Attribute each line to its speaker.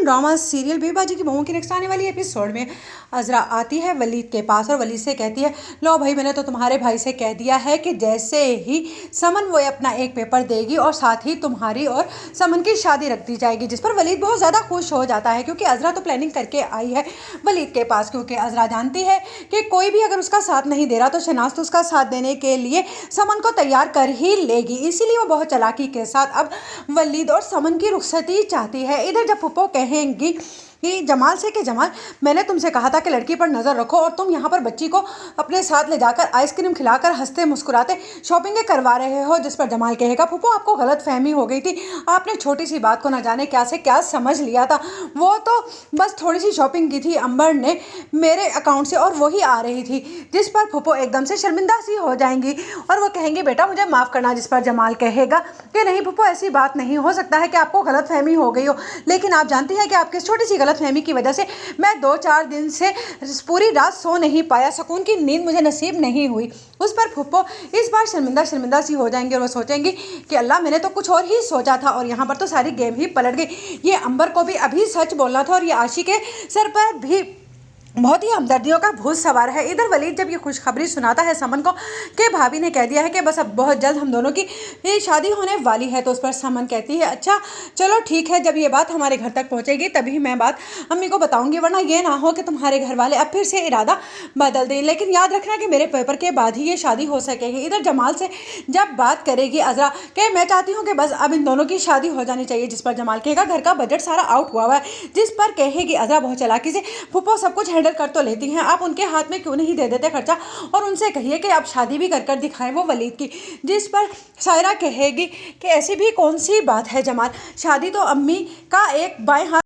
Speaker 1: Korean drama serial बेबाजी की बहुओं की नेक्स्ट आने वाली एपिसोड में अज़रा आती है वलीद के पास और वलीद से कहती है, लो भाई मैंने तो तुम्हारे भाई से कह दिया है कि जैसे ही समन वो अपना एक पेपर देगी और साथ ही तुम्हारी और समन की शादी रख दी जाएगी। जिस पर वलीद बहुत ज़्यादा खुश हो जाता है क्योंकि अज़रा तो प्लानिंग करके आई है वलीद के पास, क्योंकि अज़रा जानती है कि कोई भी अगर उसका साथ नहीं दे रहा तो शहनाज तो उसका साथ देने के लिए समन को तैयार कर ही लेगी। इसीलिए वो बहुत चालाकी के साथ अब वलीद और समन की रुखसती चाहती है। इधर जब फूफो कहेंगी कि जमाल से कि जमाल मैंने तुमसे कहा था कि लड़की पर नज़र रखो और तुम यहाँ पर बच्ची को अपने साथ ले जाकर आइसक्रीम खिलाकर हंसते मुस्कुराते शॉपिंग करवा रहे हो। जिस पर जमाल कहेगा, फूफो आपको गलत फहमी हो गई थी, आपने छोटी सी बात को न जाने क्या से क्या समझ लिया था। वो तो बस थोड़ी सी शॉपिंग की थी अंबर ने मेरे अकाउंट से और वही आ रही थी। जिस पर फूफो एकदम से शर्मिंदा सी हो जाएंगी और वो कहेंगे बेटा मुझे माफ़ करना। जिस पर जमाल कहेगा कि नहीं फूफो ऐसी बात नहीं, हो सकता है कि आपको गलत फहमी हो गई हो, लेकिन आप जानती हैं कि आपकी इस छोटी सी गलतफहमी की वजह से मैं 2-4 दिन से पूरी रात सो नहीं पाया, सुकून की नींद मुझे नसीब नहीं हुई। उस पर फूफो इस बार शर्मिंदा सी हो जाएंगे और वो सोचेंगी कि अल्लाह मैंने तो कुछ और ही सोचा था और यहाँ पर तो सारी गेम ही पलट गई। ये अंबर को भी अभी सच बोलना था और ये आशी के सर पर भी बहुत ही हमदर्दियों का भूत सवार है। इधर वलीद जब ये खुशखबरी सुनाता है समन को कि भाभी ने कह दिया है कि बस अब बहुत जल्द हम दोनों की ये शादी होने वाली है, तो उस पर समन कहती है अच्छा चलो ठीक है, जब ये बात हमारे घर तक पहुंचेगी तभी मैं बात अम्मी को बताऊंगी, वरना ये ना हो कि तुम्हारे घर वाले अब फिर से इरादा बदल दें। लेकिन याद रखना कि मेरे पेपर के बाद ही ये शादी हो सकेगी। इधर जमाल से जब बात करेगी अज़रा कि मैं चाहती हूँ कि बस अब इन दोनों की शादी हो जानी चाहिए। जिस पर जमाल कहेगा घर का बजट सारा आउट हुआ है। जिस पर कहेगी अज़रा बहुत चालाकी से, फूफो सब कुछ हैंडल कर तो लेती हैं, आप उनके हाथ में क्यों नहीं दे देते खर्चा और उनसे कहिए कि आप शादी भी कर दिखाएं वो वलीद की। जिस पर सायरा कहेगी कि ऐसी भी कौन सी बात है जमाल, शादी तो अम्मी का एक बाएं हाथ